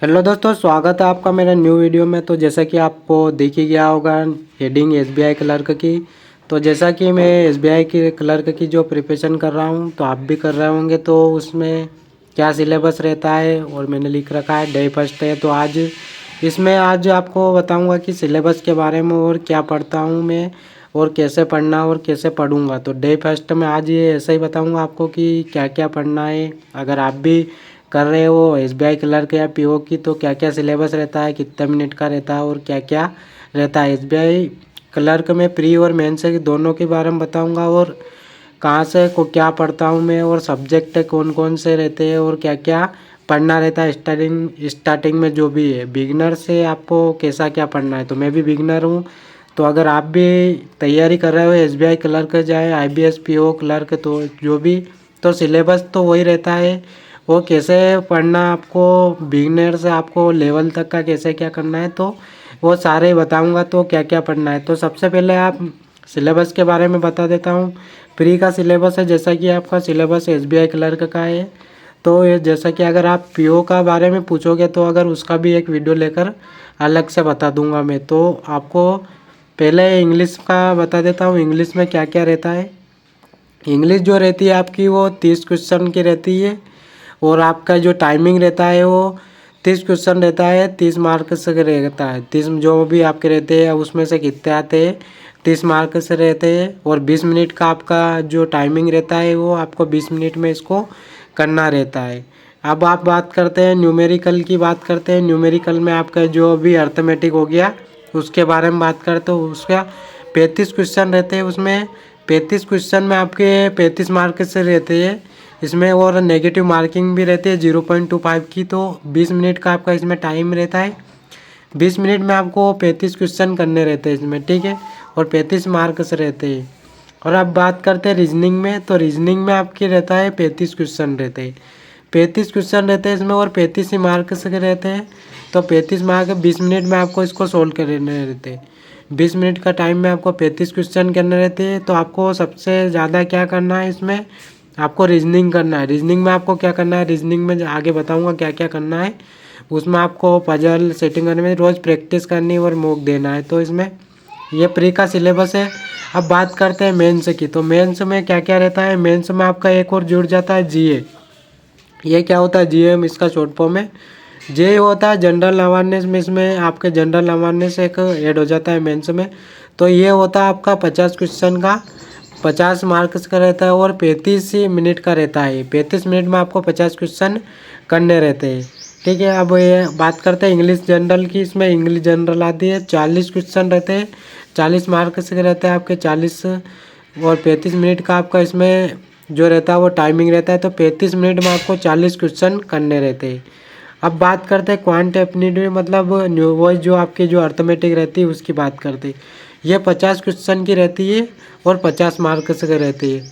Hello दोस्तों, स्वागत है आपका मेरा न्यू वीडियो में। तो जैसा कि आपको दिख ही गया होगा हेडिंग एसबीआई क्लर्क की। तो जैसा कि मैं एसबीआई के क्लर्क की जो प्रिपरेशन कर रहा हूं तो आप भी कर रहे होंगे, तो उसमें क्या सिलेबस रहता है और मैंने लिख रखा है डे फर्स्ट है। तो आज आपको बताऊंगा कि सिलेबस के बारे में और क्या पढ़ता हूं मैं और कैसे पढ़ना और कैसे पढ़ूंगा। तो डे फर्स्ट में आज ये ऐसा ही बताऊंगा आपको कि क्या क्या पढ़ना है। अगर आप भी कर रहे हो एसबीआई क्लर्क या पीओ की, तो क्या क्या सिलेबस रहता है, कितने मिनट का रहता है और क्या क्या रहता है। एसबीआई क्लर्क में प्री और मेंस के दोनों के बारे में बताऊंगा और कहाँ से को क्या पढ़ता हूँ मैं और सब्जेक्ट कौन कौन से रहते हैं और क्या क्या पढ़ना रहता है। स्टार्टिंग में जो भी है बिगनर से आपको कैसा क्या पढ़ना है। तो मैं भी बिगनर हूँ, तो अगर आप भी तैयारी कर रहे हो एसबीआई क्लर्क चाहे आईबीएस पीओ क्लर्क, तो जो भी तो सिलेबस तो वही रहता है। वो कैसे पढ़ना आपको बिगनर से आपको लेवल तक का कैसे क्या करना है, तो वो सारे बताऊंगा। तो क्या क्या पढ़ना है, तो सबसे पहले आप सिलेबस के बारे में बता देता हूँ। प्री का सिलेबस है, जैसा कि आपका सिलेबस एसबीआई क्लर्क का है। तो ये जैसा कि अगर आप पीओ का बारे में पूछोगे तो अगर उसका भी एक वीडियो लेकर अलग से बता दूंगा मैं। तो आपको पहले इंग्लिश का बता देता हूँ, इंग्लिश में क्या क्या रहता है। इंग्लिश जो रहती है आपकी वो 30 क्वेश्चन की रहती है और आपका जो टाइमिंग रहता है वो 30 क्वेश्चन रहता है, 30 मार्क से रहता है। 30 जो भी आपके रहते हैं उसमें से कितने आते हैं, 30 मार्क से रहते हैं। और 20 मिनट का आपका जो टाइमिंग रहता है वो आपको 20 मिनट में इसको करना रहता है। अब आप बात करते हैं न्यूमेरिकल की, बात करते हैं न्यूमेरिकल में आपका जो भी अर्थमेटिक हो गया उसके बारे में बात करते हो। उसका 35 क्वेश्चन रहते हैं, उसमें 35 क्वेश्चन में आपके 35 मार्क से रहते हैं इसमें। और नेगेटिव मार्किंग भी रहती है 0.25 की। तो 20 मिनट का आपका इसमें टाइम रहता है। 20 मिनट में आपको 35 क्वेश्चन करने रहते हैं इसमें, ठीक है। और 35 मार्क्स रहते हैं। और अब बात करते हैं रीजनिंग में, तो रीजनिंग में आपके रहता है 35 क्वेश्चन रहते हैं। 35 क्वेश्चन रहते हैं इसमें और 35 ही मार्क्स के रहते हैं। तो 35 मार्क 20 मिनट में आपको इसको सोल्व करने रहते हैं। 20 मिनट का टाइम में आपको 35 क्वेश्चन करने रहते हैं। तो आपको सबसे ज़्यादा क्या करना है इसमें, आपको रीजनिंग करना है। रीजनिंग में आपको क्या करना है, रीजनिंग में आगे बताऊंगा क्या क्या करना है। उसमें आपको पजल सेटिंग करने में रोज़ प्रैक्टिस करनी और मॉक देना है। तो इसमें ये प्री का सिलेबस है। अब बात करते हैं मेंस की, तो मेंस में क्या क्या रहता है। मेंस में आपका एक और जुड़ जाता है जीए। ये क्या होता है, जीए में इसका शॉर्ट फॉर्म है। जे होता है जनरल अवेयरनेस में, इसमें आपके जनरल अवेयरनेस एक ऐड हो जाता है मेंस में। तो ये होता है आपका 50 क्वेश्चन का, 50 मार्क्स का रहता है और 35 ही मिनट का रहता है। 35 मिनट में आपको 50 क्वेश्चन करने रहते हैं, ठीक है। अब ये बात करते हैं इंग्लिश जनरल की, इसमें इंग्लिश जनरल आती है। 40 क्वेश्चन रहते हैं, 40 मार्क्स के रहते हैं आपके 40। और 35 मिनट का आपका इसमें जो रहता है वो टाइमिंग रहता है। तो 35 मिनट में आपको 40 क्वेश्चन करने रहते हैं। अब बात करते हैं क्वांट एप्टीट्यूड, मतलब वो जो आपकी जो अर्थमेटिक रहती है उसकी बात करते हैं। ये 50 क्वेश्चन की रहती है और 50 मार्क्स की रहती है।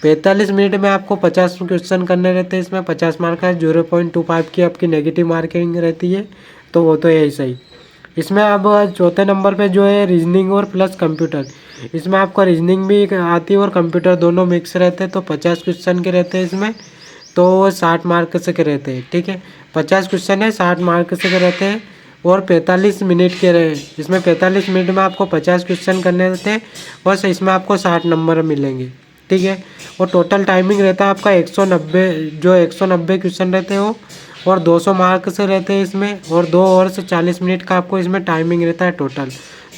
45 मिनट में आपको 50 क्वेश्चन करने रहते हैं, इसमें 50 मार्क का 0.25 की आपकी नेगेटिव मार्किंग रहती है। तो वो तो है ही सही। इसमें अब चौथे नंबर पे जो है रीजनिंग और प्लस कंप्यूटर। इसमें आपका रीजनिंग भी आती है और कंप्यूटर दोनों मिक्स रहते हैं। तो 50 क्वेश्चन के रहते हैं इसमें, तो 60 मार्क से के रहते हैं, ठीक है। 50 क्वेश्चन है, 60 मार्क से के रहते हैं और 45 मिनट के रहे। इसमें 45 मिनट में आपको 50 क्वेश्चन करने रहते हैं और इसमें आपको 60 नंबर मिलेंगे, ठीक है। और टोटल टाइमिंग रहता है आपका 190, जो 190 क्वेश्चन रहते हो और 200 मार्क से रहते हैं इसमें। और 2 और से 40 मिनट का आपको इसमें टाइमिंग रहता है टोटल।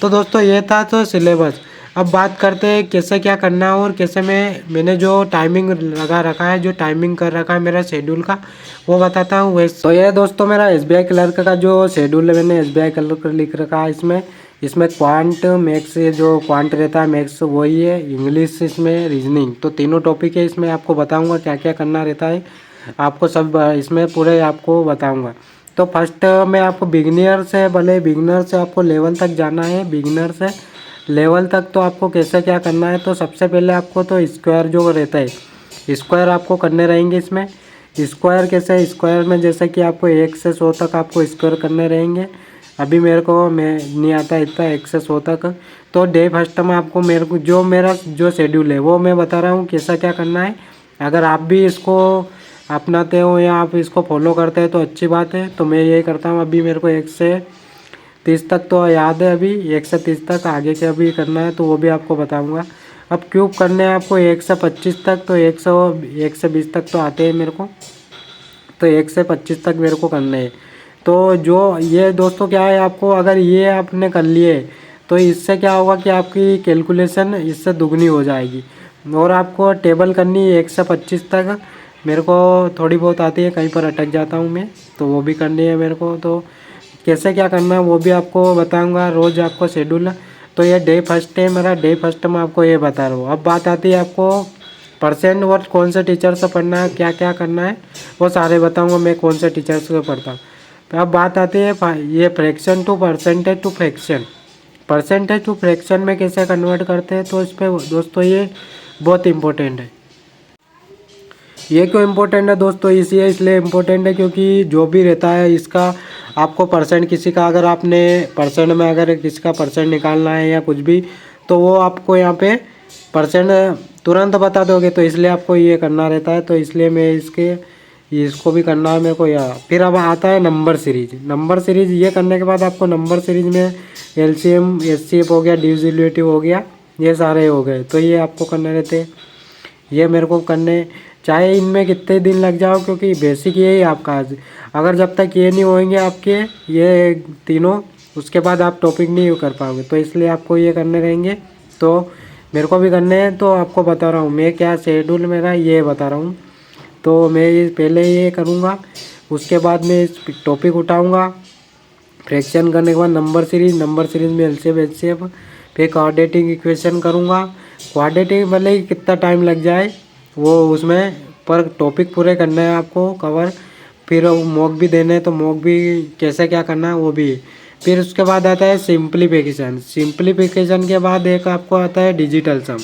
तो दोस्तों ये था तो सिलेबस। अब बात करते हैं कैसे क्या करना है और कैसे मैंने जो टाइमिंग लगा रखा है, जो टाइमिंग कर रखा है मेरा शेड्यूल का, वो बताता हूँ वैसे। तो ये दोस्तों मेरा एसबीआई क्लर्क का जो शेड्यूल है, मैंने एसबीआई क्लर्क लिख रखा है इसमें क्वांट मैथ्स, जो क्वांट रहता है मैथ्स वही है, इंग्लिश इसमें रीजनिंग, तो तीनों टॉपिक है। इसमें आपको बताऊँगा क्या क्या करना रहता है, आपको सब इसमें पूरे आपको बताऊँगा। तो फर्स्ट में आपको बिगिनर से, भले बिगिनर से आपको लेवल तक जाना है, बिगिनर से लेवल तक तो आपको कैसे क्या करना है। तो सबसे पहले आपको तो स्क्वायर जो रहता है, स्क्वायर आपको करने रहेंगे इसमें। स्क्वायर कैसे, स्क्वायर में जैसे कि आपको 1 से 100 तक आपको स्क्वायर करने रहेंगे। अभी मैं नहीं आता इतना 1 से 100 तक। तो डे फर्स्ट में आपको मेरा जो शेड्यूल है वो मैं बता रहा हूँ कैसा क्या करना है। अगर आप भी इसको अपनाते हो या आप इसको फॉलो करते हैं तो अच्छी बात है। तो मैं यही करता हूँ। अभी मेरे को 1 से 30 तक तो याद है, अभी 1 से 30 तक, आगे के अभी करना है तो वो भी आपको बताऊँगा। अब क्यूब करने हैं आपको 1 से 25 तक, तो 1 से 20 तक तो आते हैं मेरे को, तो 1 से 25 तक मेरे को करने हैं। तो जो ये दोस्तों क्या है, आपको अगर ये आपने कर लिए तो इससे क्या होगा कि आपकी कैलकुलेशन इससे दुगनी हो जाएगी। और आपको टेबल करनी है 1 से 25 तक, मेरे को थोड़ी बहुत आती है, कहीं पर अटक जाता हूँ मैं, तो वो भी करनी है मेरे को। तो कैसे क्या करना है वो भी आपको बताऊँगा, रोज़ आपको शेड्यूल। तो ये डे फर्स्ट है मेरा, डे फर्स्ट में आपको ये बता रहा हूँ। अब बात आती है आपको परसेंट और कौन से टीचर से पढ़ना है, क्या क्या करना है, वो सारे बताऊँगा मैं कौन से टीचर से पढ़ता हूँ। तो अब बात आती है ये fraction to percentage to fraction, percentage to fraction में कैसे कन्वर्ट करते हैं। तो इस पर दोस्तों ये बहुत इम्पोर्टेंट है। ये क्यों इम्पोर्टेंट है दोस्तों, इसलिए इम्पोर्टेंट है क्योंकि जो भी रहता है इसका आपको परसेंट, किसी का अगर आपने परसेंट में अगर किसी का परसेंट निकालना है या कुछ भी, तो वो आपको यहाँ पे परसेंट तुरंत बता दोगे, तो इसलिए आपको ये करना रहता है। तो इसलिए मैं इसको भी करना है मेरे को। या फिर अब आता है नंबर सीरीज। नंबर सीरीज ये करने के बाद आपको नंबर सीरीज में LCM HCF हो गया, डिविजिबिलिटी हो गया, ये सारे हो गए, तो ये आपको करने रहते हैं। ये मेरे को करने, चाहे इनमें कितने दिन लग जाओ, क्योंकि बेसिक यही आपका आज, अगर जब तक ये नहीं होंगे आपके ये तीनों, उसके बाद आप टॉपिक नहीं कर पाओगे। तो इसलिए आपको ये करने रहेंगे, तो मेरे को भी करने हैं। तो आपको बता रहा हूँ मैं क्या शेड्यूल मेरा, ये बता रहा हूँ। तो मैं ये पहले ये करूँगा, उसके बाद मैं इस टॉपिक उठाऊँगा, फ्रैक्शन करने के बाद नंबर सीरीज, नंबर सीरीज में LCM HCF, फिर क्वाड्रेटिक इक्वेशन करूँगा। क्वाड्रेटिक भले ही कितना टाइम लग जाए वो उसमें, पर टॉपिक पूरे करना है आपको कवर। फिर मॉक भी देने हैं, तो मॉक भी कैसे क्या करना है वो भी। फिर उसके बाद आता है सिंप्लीफिकेशन। सिंप्लीफिकेशन के बाद एक आपको आता है डिजिटल सम।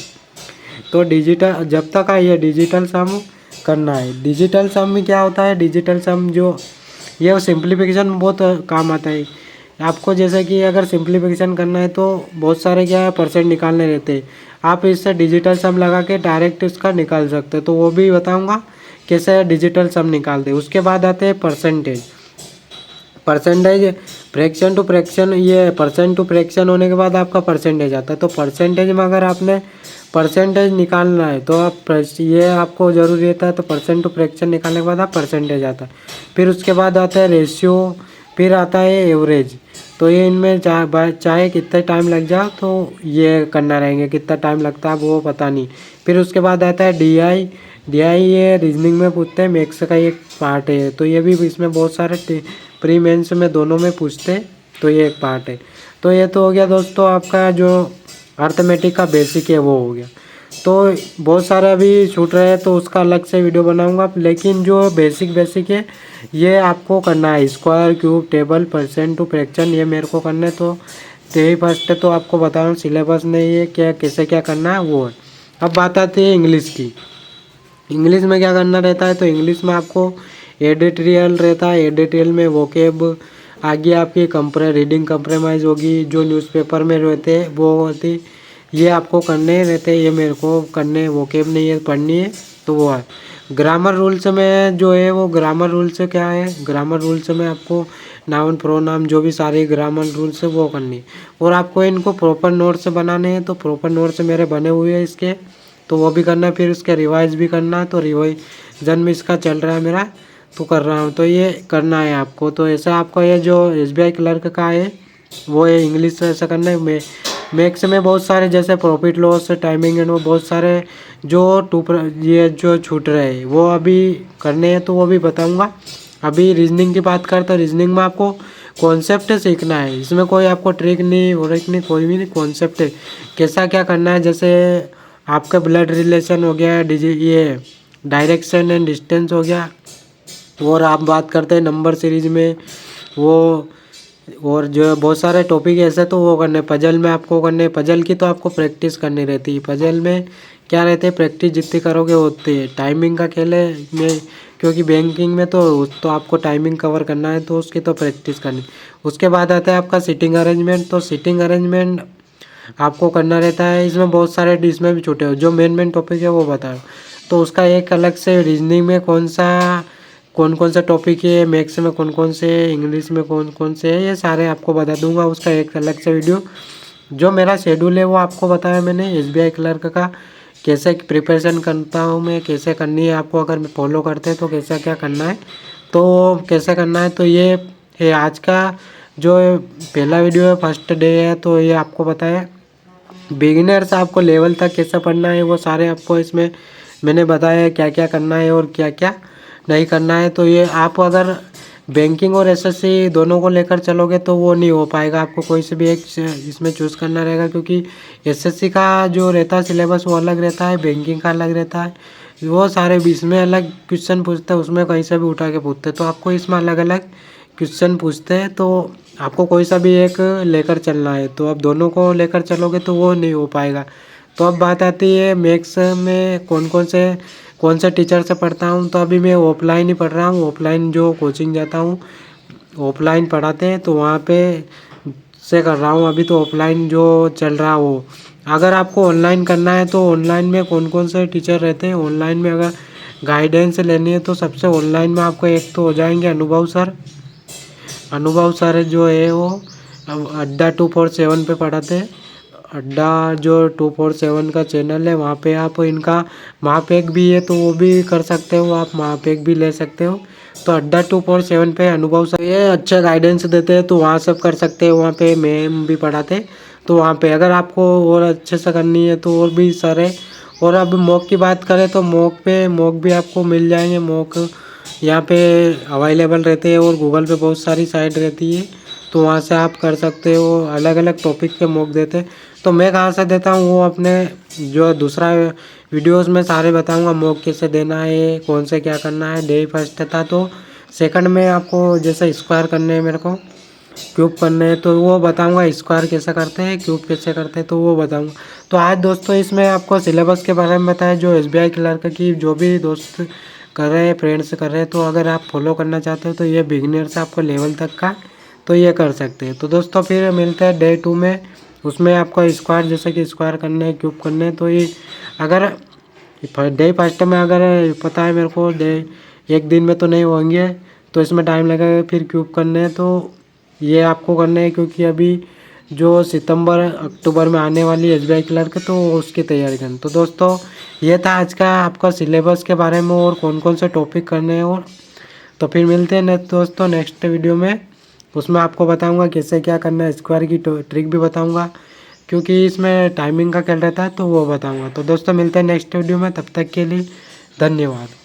तो डिजिटल जब तक ये डिजिटल सम करना है। डिजिटल सम में क्या होता है, डिजिटल सम जो ये सिंप्लीफिकेशन में बहुत काम आता है आपको। जैसे कि अगर सिंप्लीफिकेशन करना है तो बहुत सारे क्या है परसेंट निकालने रहते हैं, आप इससे डिजिटल सम लगा के डायरेक्ट इसका निकाल सकते हैं। तो वो भी बताऊंगा कैसे डिजिटल सम निकालते हैं। उसके बाद आते हैं percentage. Percentage fraction to fraction, ये परसेंट टू फ्रैक्शन होने के बाद आपका परसेंटेज आता है। तो परसेंटेज में अगर आपने परसेंटेज निकालना है तो आप ये आपको ज़रूरी रहता है। तो परसेंट टू फ्रैक्शन निकालने के बाद आप परसेंटेज आता है। फिर उसके बाद आता है रेशियो, फिर आता है एवरेज। तो ये इनमें चाहे कितना टाइम लग जाए तो ये करना रहेंगे, कितना टाइम लगता है वो पता नहीं। फिर उसके बाद आता है DI। ये रीजनिंग में पूछते हैं, मैथ्स का एक पार्ट है। तो ये भी इसमें बहुत सारे प्री मेंस में दोनों में पूछते हैं, तो ये एक पार्ट है। तो ये तो हो गया दोस्तों आपका जो अर्थमेटिक का बेसिक है वो हो गया। तो बहुत सारे अभी छूट रहे हैं तो उसका अलग से वीडियो बनाऊंगा, लेकिन जो बेसिक है ये आपको करना है। Square, cube, table, percent to fraction, ये मेरे को करना है। तो यही फर्स्ट है, तो आपको बता रहा हूँ सिलेबस नहीं है क्या, कैसे क्या करना है वो है। अब बात आती है इंग्लिश की। इंग्लिश में क्या करना रहता है, तो इंग्लिश में आपको एडिटोरियल रहता है। एडिटोरियल में वोकेब आगे आपकी रीडिंग कंप्रोमाइज़ होगी, जो न्यूज़पेपर में रहते हैं वो होती, ये आपको करने रहते हैं। ये मेरे को करने, वोकेब नहीं है पढ़नी है, तो वो है। ग्रामर रूल्स में जो है वो ग्रामर रूल्स क्या है, ग्रामर रूल्स में आपको नाउन प्रोनाउन जो भी सारे ग्रामर रूल्स है वो करनी है। और आपको इनको प्रॉपर नोट्स बनाने हैं, तो प्रॉपर नोट्स मेरे बने हुए हैं इसके, तो वो भी करना है। फिर उसके रिवाइज भी करना है, तो रिवाइजन में इसका चल रहा है मेरा, तो कर रहा हूँ। तो ये करना है आपको। तो ऐसा आपका ये जो SBI क्लर्क का है वो है इंग्लिश ऐसा करना है। मैथ्स में बहुत सारे जैसे प्रॉफिट लॉस, टाइमिंग एंड वो बहुत सारे जो ये जो छूट रहे हैं वो अभी करने हैं, तो वो भी बताऊँगा। अभी रीजनिंग की बात करते हैं। रीजनिंग में आपको कॉन्सेप्ट सीखना है, इसमें कोई आपको ट्रिक नहीं और नहीं, कोई भी नहीं, कॉन्सेप्ट है कैसा क्या करना है। जैसे आपका ब्लड रिलेशन हो गया, ये डायरेक्शन एंड डिस्टेंस हो गया। और आप बात करते हैं नंबर सीरीज में वो, और जो बहुत सारे टॉपिक ऐसे तो वो करने। पजल में आपको करने, पजल की तो आपको प्रैक्टिस करनी रहती है। पजल में क्या रहते हैं, प्रैक्टिस जितनी करोगे उतनी है। टाइमिंग का खेल है में, क्योंकि बैंकिंग में तो आपको टाइमिंग कवर करना है, तो उसकी तो प्रैक्टिस करनी। उसके बाद आता है आपका सीटिंग अरेंजमेंट। तो सीटिंग अरेंजमेंट आपको करना रहता है। इसमें बहुत सारे इसमें भी छोटे हो, जो मेन टॉपिक है वो बताओ। तो उसका एक अलग से रीजनिंग में कौन कौन सा टॉपिक है, मैथ्स में कौन से, इंग्लिश में कौन से है, ये सारे आपको बता दूंगा। उसका एक अलग से वीडियो जो मेरा शेड्यूल है वो आपको बताया मैंने SBI क्लर्क का, कैसे प्रिपरेशन करता हूँ मैं, कैसे करनी है आपको, अगर फॉलो करते हैं तो कैसा क्या करना है, तो कैसे करना है। तो ये है आज का जो पहला वीडियो है, फर्स्ट डे है। तो ये आपको बताया बिगिनर से आपको लेवल तक कैसे पढ़ना है, वो सारे आपको इसमें मैंने बताया क्या क्या करना है और क्या क्या नहीं करना है। तो ये आप अगर बैंकिंग और SSC दोनों को लेकर चलोगे तो वो नहीं हो पाएगा, आपको कोई से भी एक इसमें चूज़ करना रहेगा, क्योंकि SSC का जो रहता है सिलेबस वो अलग रहता है, बैंकिंग का अलग रहता है। वो सारे इसमें अलग क्वेश्चन पूछते हैं, उसमें कहीं से भी उठा के पूछते हैं, तो आपको इसमें अलग अलग क्वेश्चन पूछते हैं। तो आपको कोई सा भी एक लेकर चलना है, तो आप दोनों को लेकर चलोगे तो वो नहीं हो पाएगा। तो अब बात आती है मैथ्स में कौन से टीचर से पढ़ता हूँ। तो अभी मैं ऑफलाइन ही पढ़ रहा हूँ, ऑफलाइन जो कोचिंग जाता हूँ ऑफलाइन पढ़ाते हैं, तो वहाँ पे से कर रहा हूँ अभी। तो ऑफलाइन जो चल रहा हो, अगर आपको ऑनलाइन करना है तो ऑनलाइन में कौन से टीचर रहते हैं, ऑनलाइन में अगर गाइडेंस लेनी है तो सबसे ऑनलाइन में आपको एक तो हो जाएंगे अनुभव सर जो है वो अड्डा 247 पे पढ़ाते हैं। अड्डा जो 247 का चैनल है, वहाँ पे आप इनका महापेक भी है तो वो भी कर सकते हो, आप महापेक भी ले सकते हो। तो अड्डा 247 पे अनुभव सर ये अच्छे गाइडेंस देते हैं, तो वहाँ सब कर सकते हो। वहाँ पे मैम भी पढ़ाते हैं, तो वहाँ पे अगर आपको और अच्छे से करनी है तो और भी सारे। और अब मॉक की बात करें तो मॉक भी आपको मिल जाएंगे। मॉक यहाँ पे अवेलेबल रहते हैं और गूगल पे बहुत सारी साइट रहती है, तो वहाँ से आप कर सकते हो। अलग अलग टॉपिक के मॉक देते हैं, तो मैं कहाँ से देता हूँ वो अपने जो दूसरा वीडियोस में सारे बताऊँगा, मॉक कैसे देना है, कौन से क्या करना है। डे फर्स्ट था, तो सेकंड में आपको जैसे स्क्वायर करने हैं, मेरे को क्यूब करने हैं, तो वो बताऊंगा। स्क्वायर कैसे करते हैं, क्यूब कैसे करते हैं, तो वो बताऊंगा। तो आज दोस्तों इसमें आपको सिलेबस के बारे में बताया, जो SBI क्लर्क की जो भी दोस्त कर रहे हैं, फ्रेंड्स कर रहे हैं, तो अगर आप फॉलो करना चाहते हो तो ये बिगिनर से आपको लेवल तक का तो ये कर सकते हैं। तो दोस्तों फिर मिलते हैं डे 2 में, उसमें आपको स्क्वायर जैसे कि स्क्वायर करने हैं, क्यूब करने हैं। तो ये अगर डे फर्स्ट में अगर पता है मेरे को एक दिन में तो नहीं होंगे, तो इसमें टाइम लगेगा। फिर क्यूब करने हैं तो ये आपको करने हैं, क्योंकि अभी जो सितंबर अक्टूबर में आने वाली SBI क्लर्क तो उसकी तैयारी करनी। तो दोस्तों ये था आज का आपका सिलेबस के बारे में और कौन से टॉपिक करने हैं। और तो फिर मिलते हैं दोस्तों नेक्स्ट वीडियो में, उसमें आपको बताऊंगा कैसे क्या करना है, स्क्वायर की ट्रिक भी बताऊंगा, क्योंकि इसमें टाइमिंग का खेल रहता है तो वो बताऊंगा। तो दोस्तों मिलते हैं नेक्स्ट वीडियो में, तब तक के लिए धन्यवाद।